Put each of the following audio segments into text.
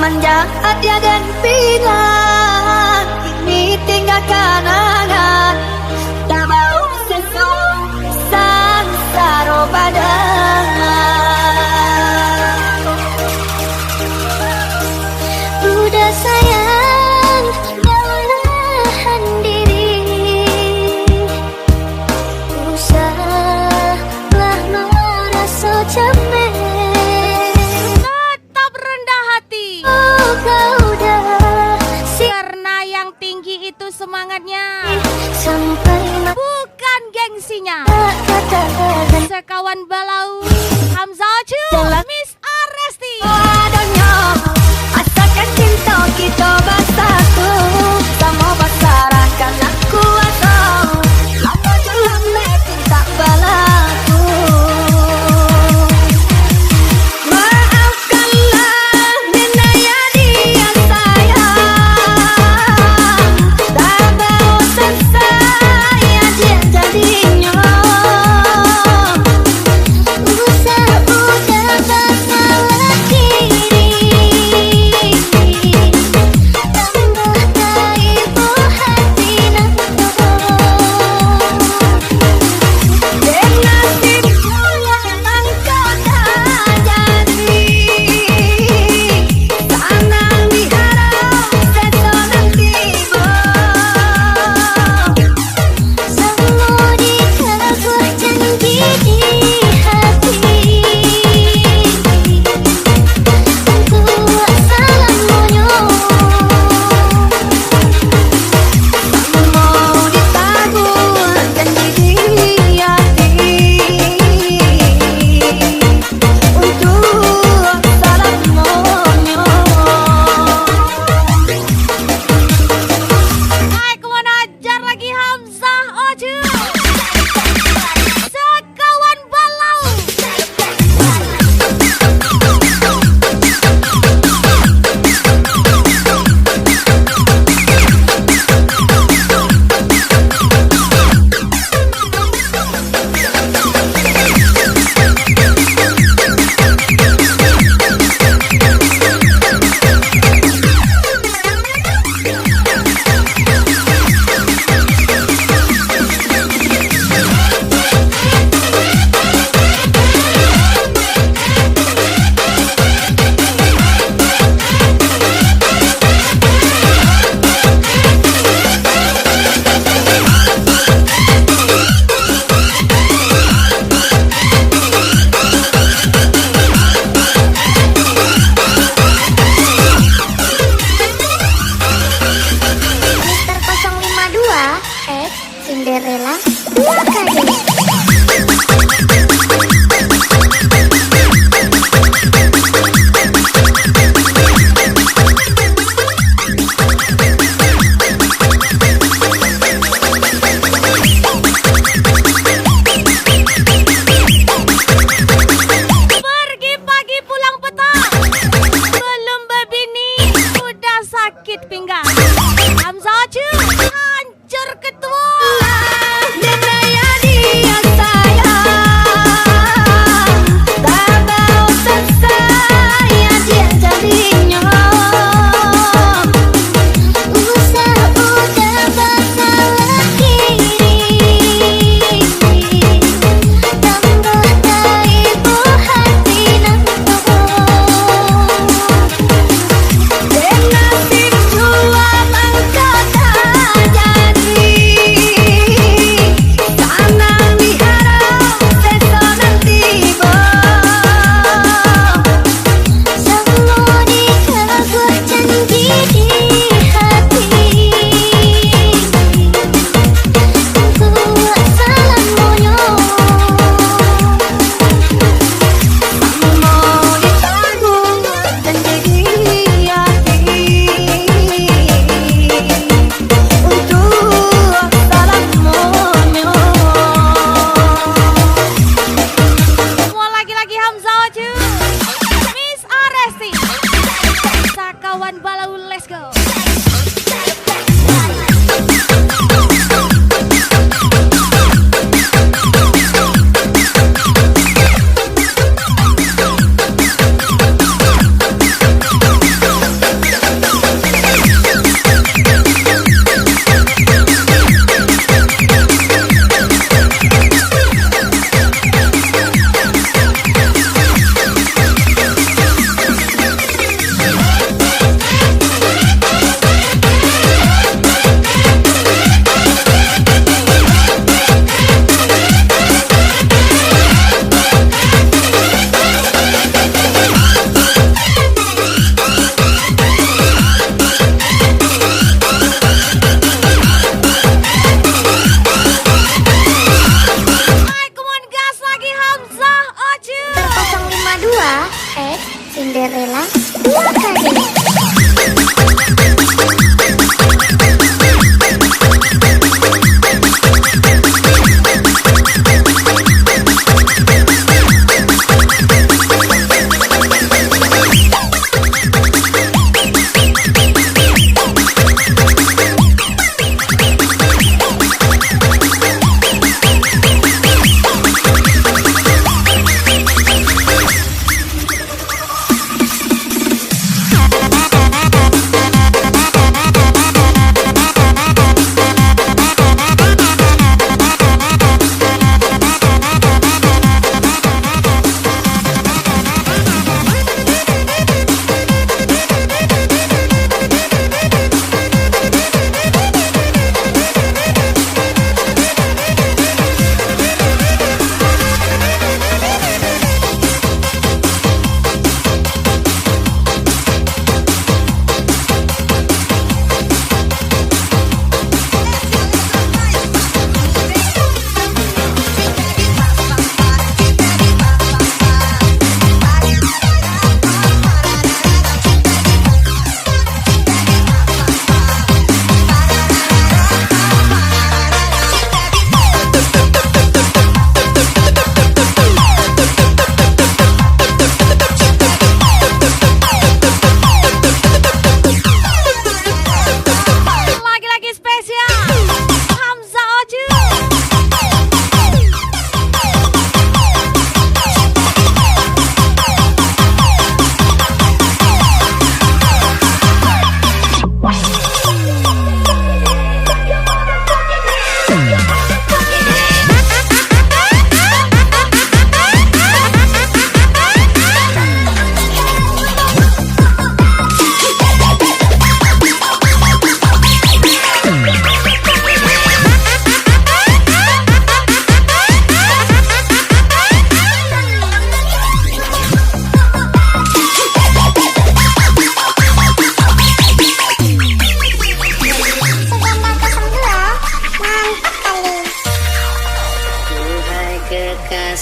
manja hati dan pikiran, ini tinggal kenangan. Tak mau sengsara badan. Udah sayang, menahan diri. Usahlah merasa capek. Tetap rendah hati. Oh, kau dah Karena yang tinggi itu semangatnya, sampai bukan gengsinya. katakan Sekawan balau Hamzah Chu, Miss Aresti. adanya. Asalkan cinta kita bersatu, sama bersarahkan aku atau apa dalam meeting tak berlaku. Maafkanlah Nina ya dia sayang, tak bosan saya dia jadinya. Usah udah bersalah diri, tambah kaibu hati nanti. Dan nasibku yang kau dah jadi, tanah diharap seseorang tiba. Semua dikabur janji di hati. Aku salah monyong, mau ditabur janji di hati. Untuk salah monyong. Hai, kemana ajar lagi Hamzah Oju. Sekawan balau. Mister 052 Cinderella 2 kali. Pergi pagi pulang petang, belum berbini udah sakit pinggang. Hamzah Oju hancur ketua. Nina ya dia sayang,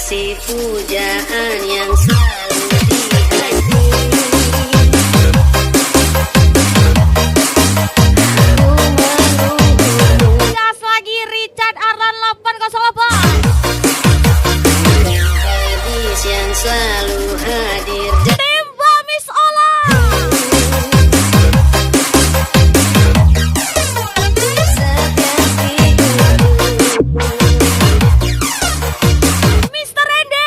kasih pujaan yang selalu di hati. Gas lagi Richard Arlan 808. Gadis yang selalu hadir Timba Miss Ola. Mr. Rende.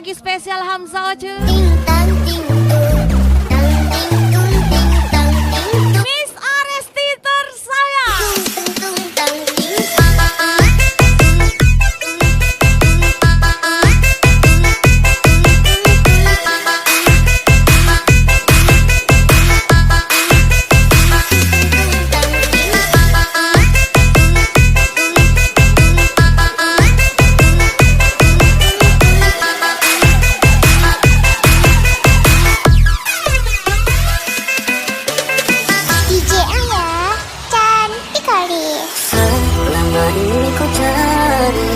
lagi spesial Hamzah Oce. Ting tang ting tung, tang ting tung ting tang ting tung, Miss Aresti tersayang. tung tung tang ting. DJ Aya, cantik kali. Selama ini ku cari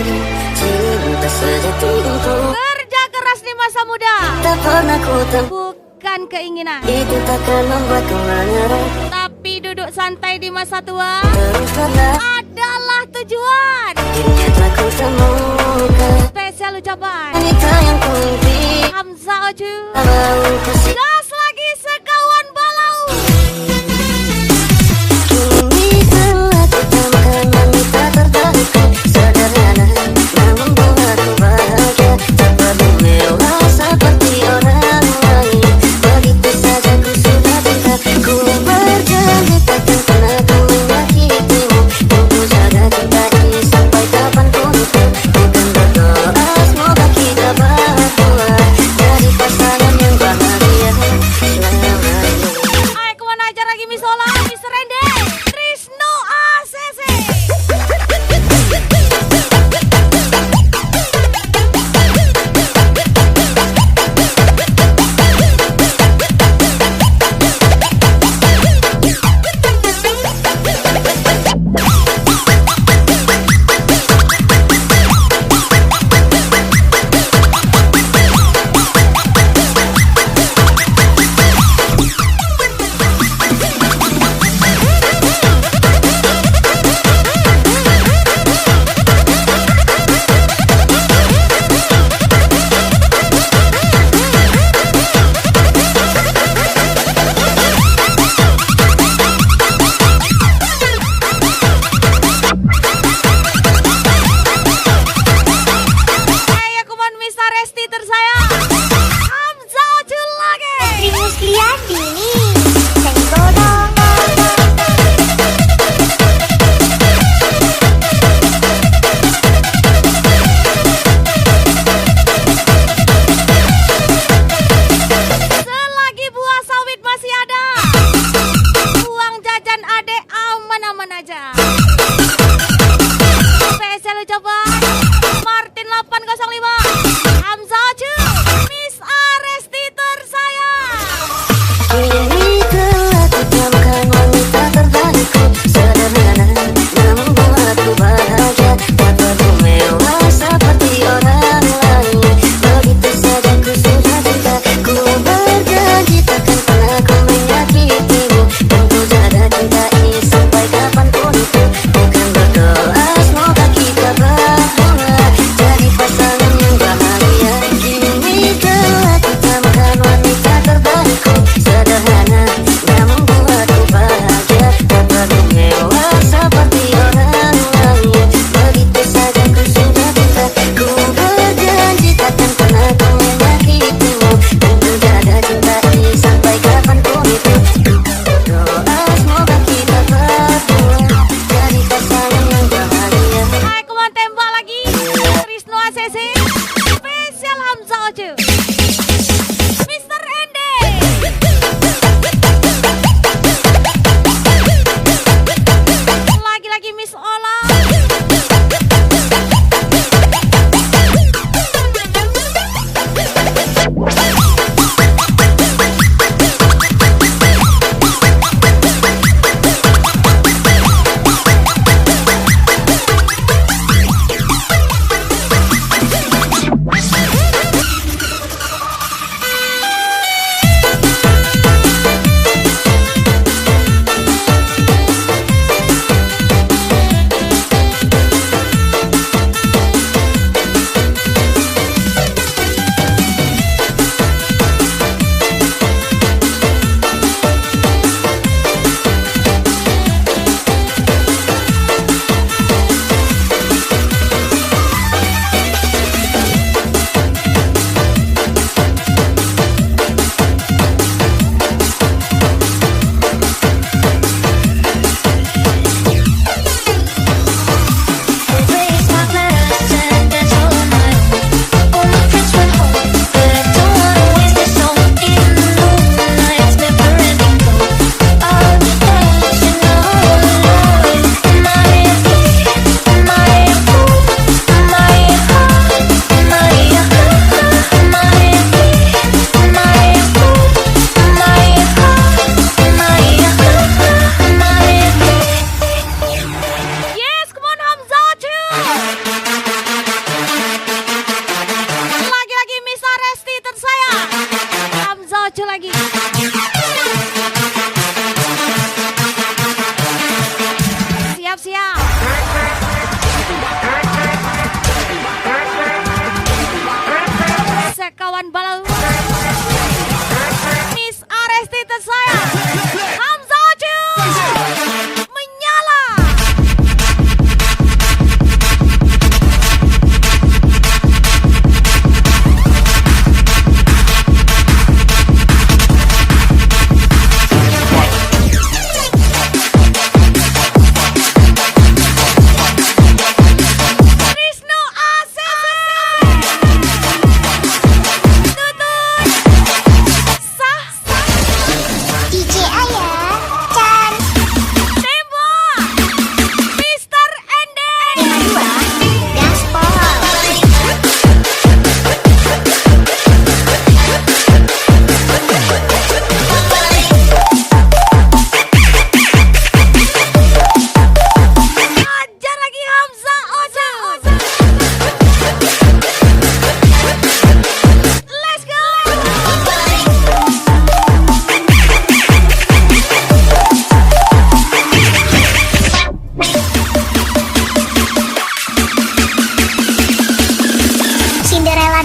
cinta sejatiku, Kerja keras di masa muda tak pernah ku tempuh. bukan keinginan, Itu takkan membuatku menyerah. tapi duduk santai di masa tua Teruslah adalah tujuan. akhirnya telah ku temukan Spesial ucapan wanita yang ku impikan. Hamzah Oce. Mau ku Gas lagi sekawan balau. kini telah ku temukan wanita terbaikku. Sederhana namun buatku bahagia. Tak perlu mewah seperti orang lain. Begitu saja ku sudah cinta. Ku berjanji takkan pernah ku menyakitimu. Untuk jaga kita ini sampai kapanpun itu. Bukan berdoa semoga kita berdua jadi pasangan yang bahagia selamanya. Ayo kemana aja lagi Miss Ola, Miss Rende, Trisno ACC. Ayo kemana Miss Aresti tersayang, Hamzah Oce lagi. Primus Liandini, Senggodong. Selagi buah sawit masih ada, uang jajan adek aman-aman aja. Spesial ucapan Martin 805, Hamzah Oce, Miss Aresti tersayang. Kini telah ku temukan wanita terbaikku. Sederhana namun buatku bahagia. Tak perlu mewah seperti orang lain. Begitu saja ku sudah cinta. Ku berjanji takkan pernah ku menyakitimu. Untuk jaga cinta ini sampai kapanpun itu. Bukan berdoa semoga kita berdua jadi pasangan yang bahagia. Kini telah ku temukan wanita terbaikku. Sederhana namun buatku bahagia. Tak perlu mewah seperti orang lain. Begitu saja ku sudah cinta. Ku berjanji takkan pernah ku menyakitimu. Untuk jaga cinta ini sampai kapanpun itu. Doa semoga kita berdua jadi pasangan yang bahagia. Ayo kemana tembak lagi, Trisno ACC, spesial Hamzah Oce, Mr. Ende. Lagi-lagi Miss Ola.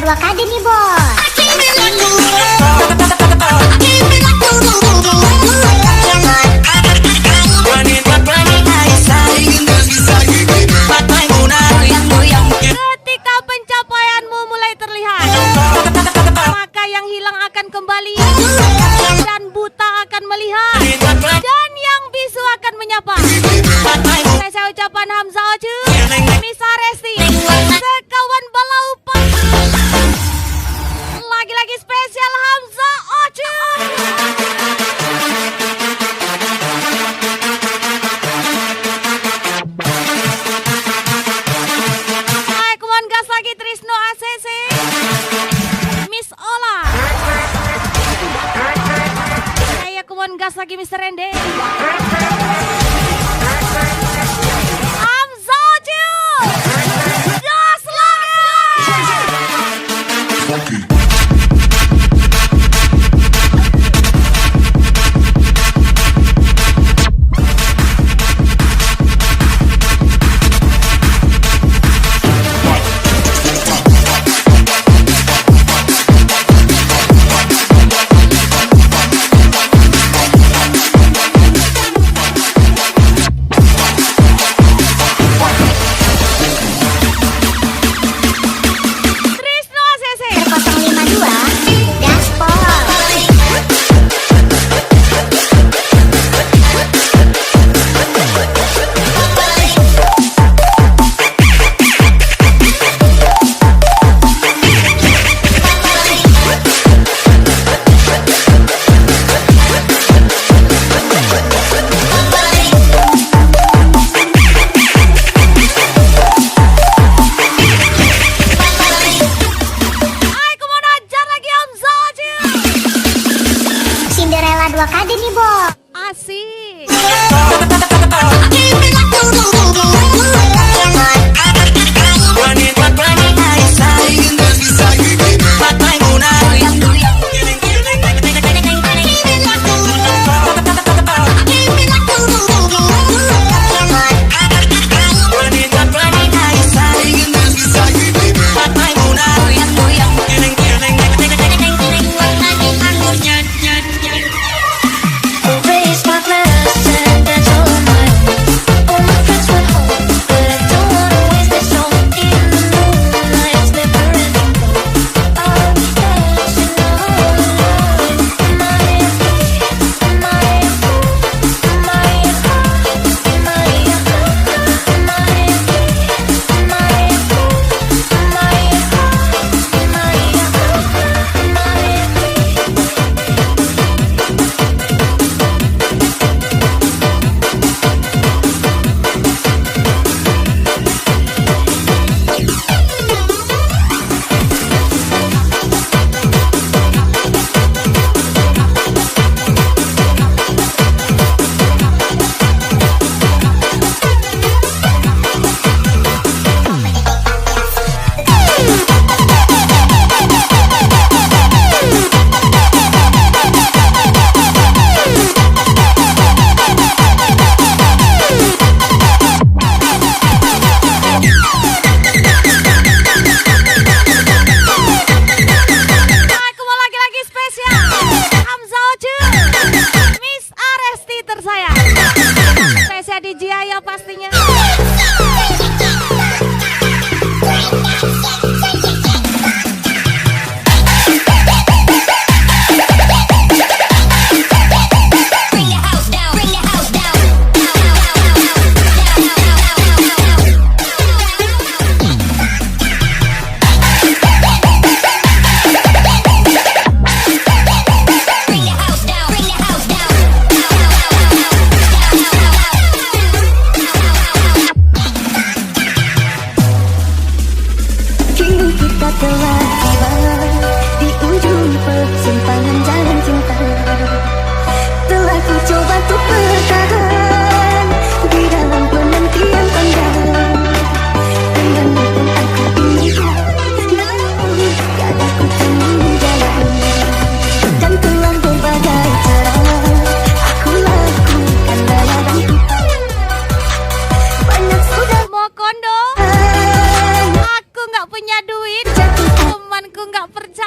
Baru Academy Boy. Ketika pencapaianmu mulai terlihat, maka yang hilang akan kembali, dan buta akan melihat, dan yang bisu akan menyapa. Saya ucapan Hamzah Oce, Misa Resti, sekawan balaupan. Lagi-lagi spesial Hamzah Oce. Come on, gas lagi Trisno ACC, Miss Ola. Saya come on, gas lagi Mr. Rende. Hamzah Oce, gas lagi. Trisno ACC,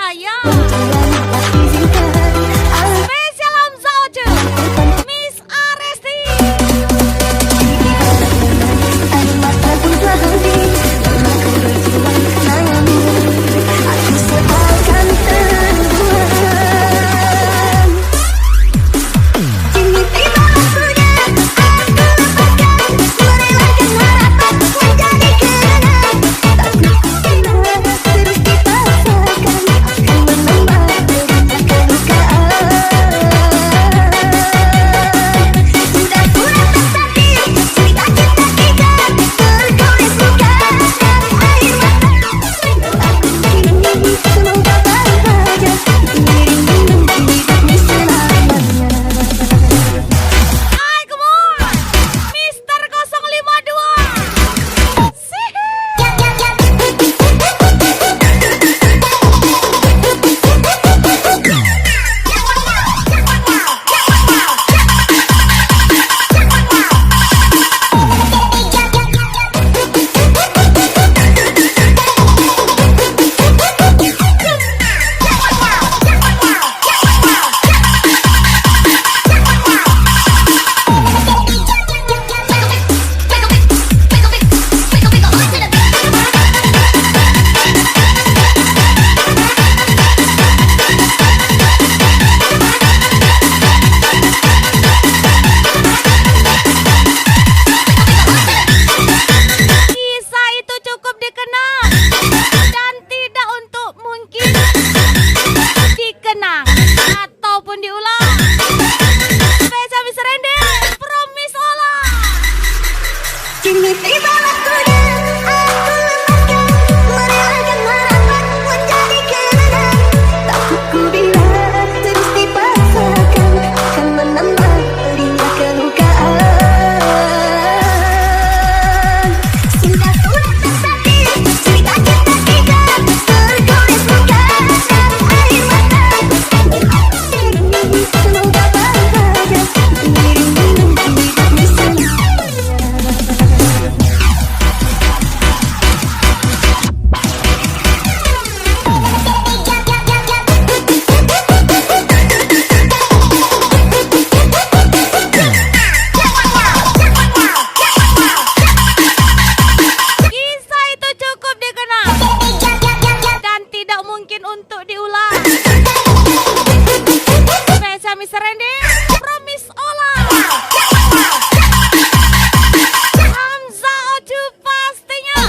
sayang. Tuhan tak izinkan Spesial Hamzah Oce, Miss Aresti. air mata pun telah henti. Aku berjuang karenamu, aku seakan tenggelam. Kini tiba waktunya aku lepaskan, merelakan harapan menjadi kenangan. Tak ku kira terus dipaksakan akan menambah derita kelukaan. Sudah pula tersaji cerita cinta kita, tertulis bukan air mata. Aku kini semoga bahagia mengiringi hidupmu selamanya. Hai, come on, Mister 052. Kisah itu cukup dikenang dan tidak untuk mungkin dikenang ataupun diulang. Spesial Miss Randy, Promise Ola. Kini tiba waktunya aku lepaskan, merelakan harapan menjadi kenangan. Tak ku bila terus dipaksakan akan menambah derita kelukaan. Sudah pula tersaji cerita cinta kita, tertulis bukan air mata. Semoga bahagia mengiringi hidupmu selamanya. Kisah itu cukup dikenang dan tidak mungkin untuk diulang. Spesial Miss Randy, Promise Ola. Hamzah Oce pastinya.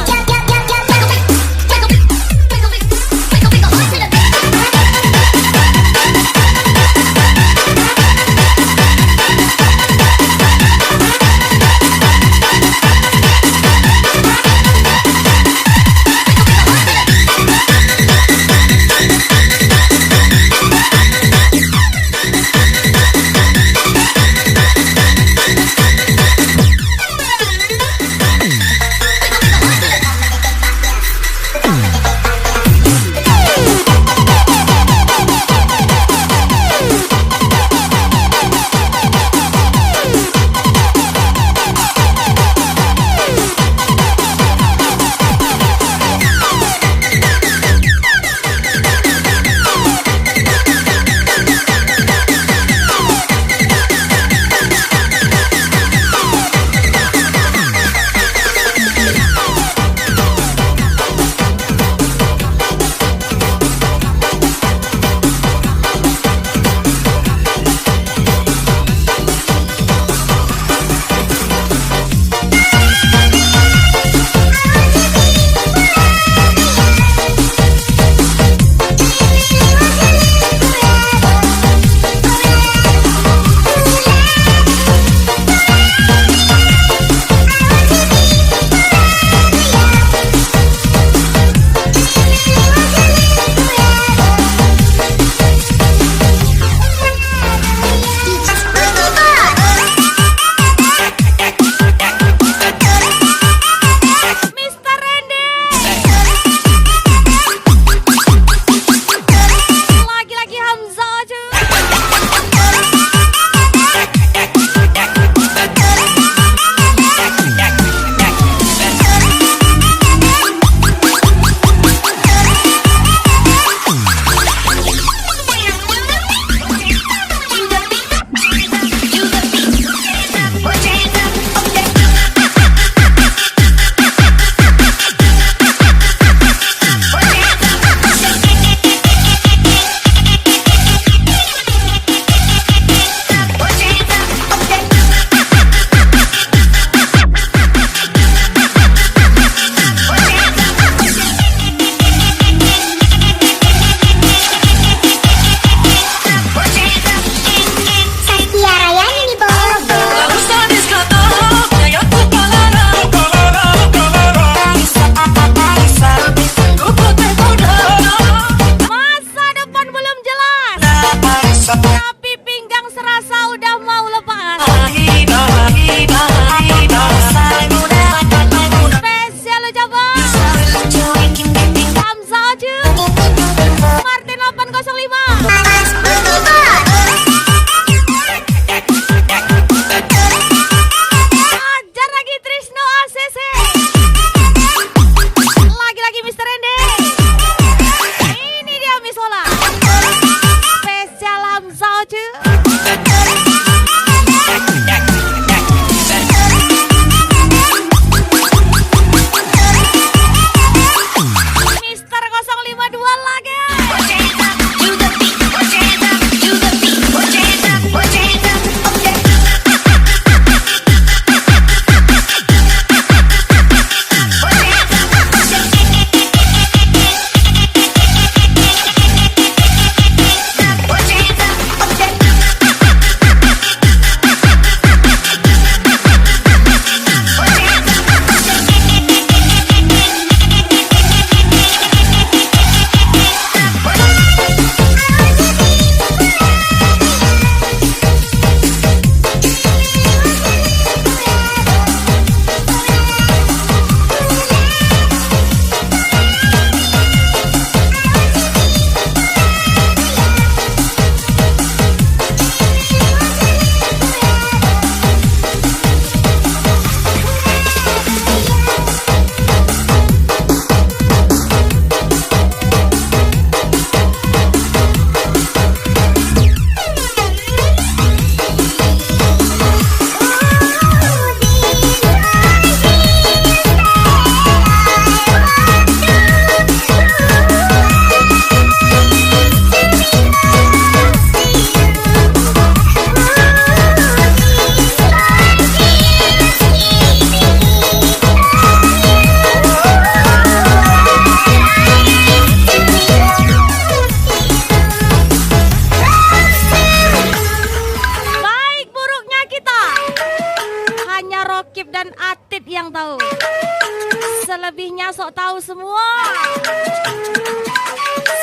semua.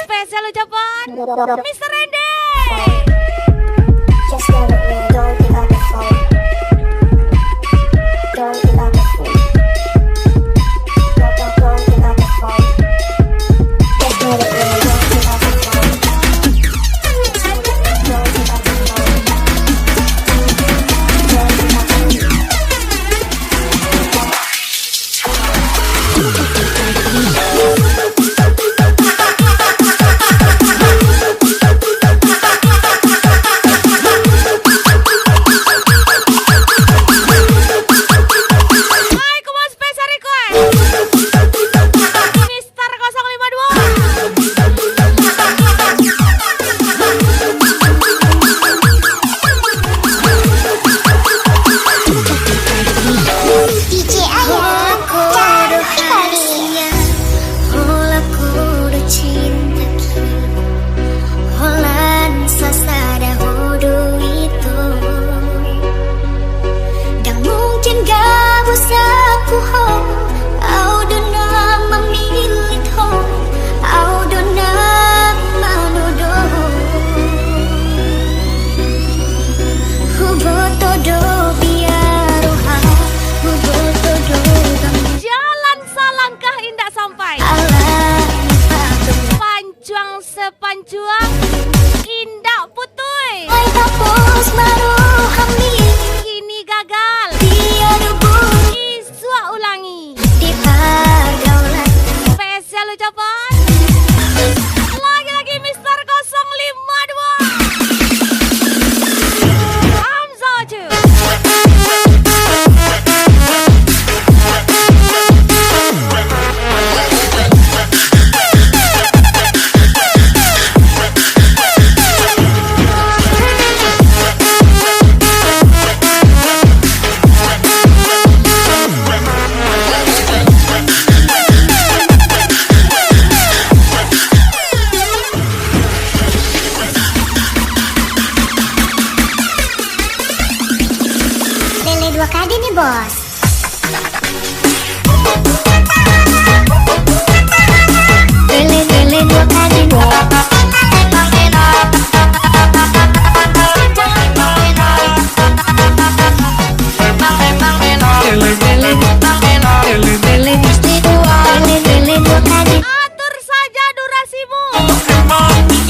Spesial ucapan Mr. Randy. Just let it ring, don't pick up the phone. Don't pick up the phone. Don't pick up the phone. Just let it ring, don't pick up the phone. Don't pick up the phone. Don't pick up the phone. Hai, kumau spesial request Mister 052. DJ Ayah cari kalinya. Hola kudu cinta kita. Holan sasada hudu itu. Dan mungkin gak bisa ku ho. Au dona memilik ho. Au dona manudo. Huboto do biaroha. Huboto do gam. Jalan salangkah indah sampai. Allah Panjuang sepanjuang indah putuy. Ay tapos maruhami Kini gagal. dia dubur Iswa ulangi. di pergaulan. Spesial ucapan lagi-lagi Mister 052. Hamzah Ju. Lele 2 kali nih bos. Lele 2 kali Lele 2 kali. Atur saja durasimu.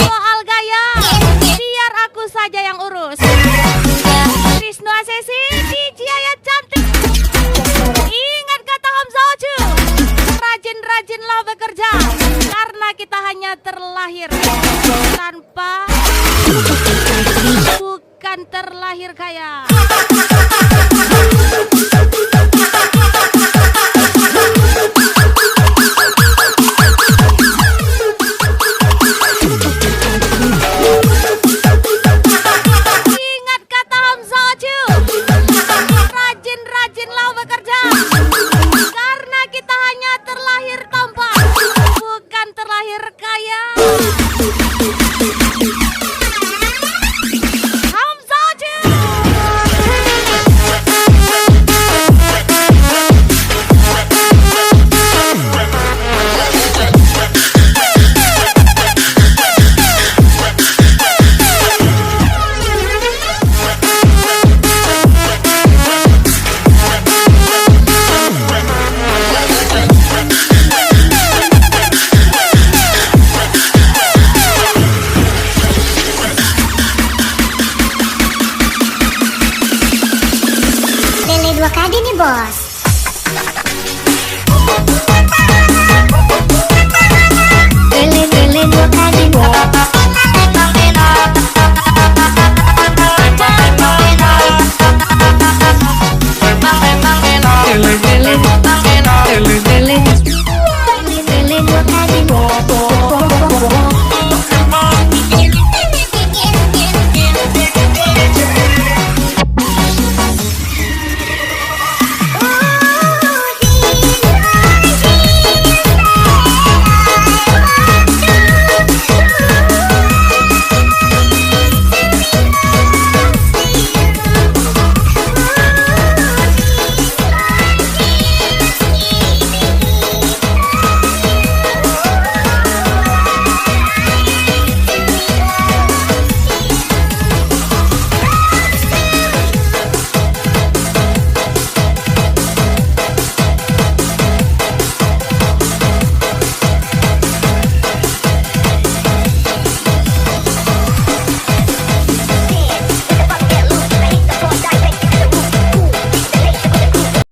Soal gaya biar aku saja yang urus. Wisnu Asesi, DJ Ayat cantik. Ingat kata Hamzah Oju, rajin-rajinlah bekerja karena kita hanya terlahir tanpa, bukan terlahir kaya. Ingat kata Hamzah Oju, rajin-rajinlah bekerja karena kita hanya terlahir tampan, bukan terlahir kaya. Hamzah Oju. Lele 2 kali nih bos.